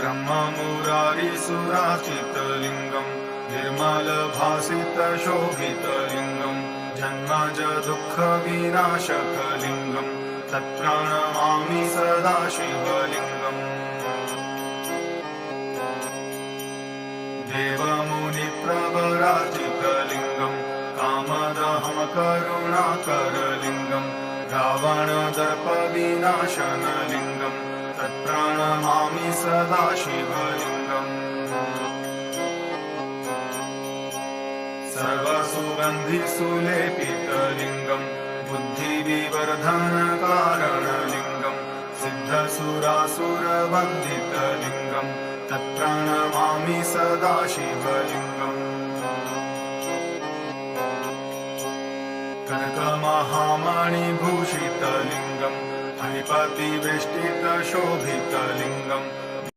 ब्रह्ममुरारिसुराचितलिङ्गम् निर्मलभासितशोभितलिङ्गम् जन्मज दुःखविनाशकलिङ्गम् तत्प्रणमामि सदा शिवलिङ्गम् देवमुनिप्रवराजितलिङ्गम् कामदहं करुणाकरलिङ्गम् रावणदर्पविनाशनलिङ्गम् तत्प्रणमामि सदा शिवलिङ्गम् सर्वसुगन्धिसुलेपितलिङ्गम् बुद्धिविवर्धनकारणलिङ्गम् सिद्धसुरासुरवन्दितलिङ्गम् तत्प्रणमामि सदा शिवलिङ्गम् कनकमहामणिभूषितलिङ्गम् फणिपतिवेष्टितशोभितलिङ्गम्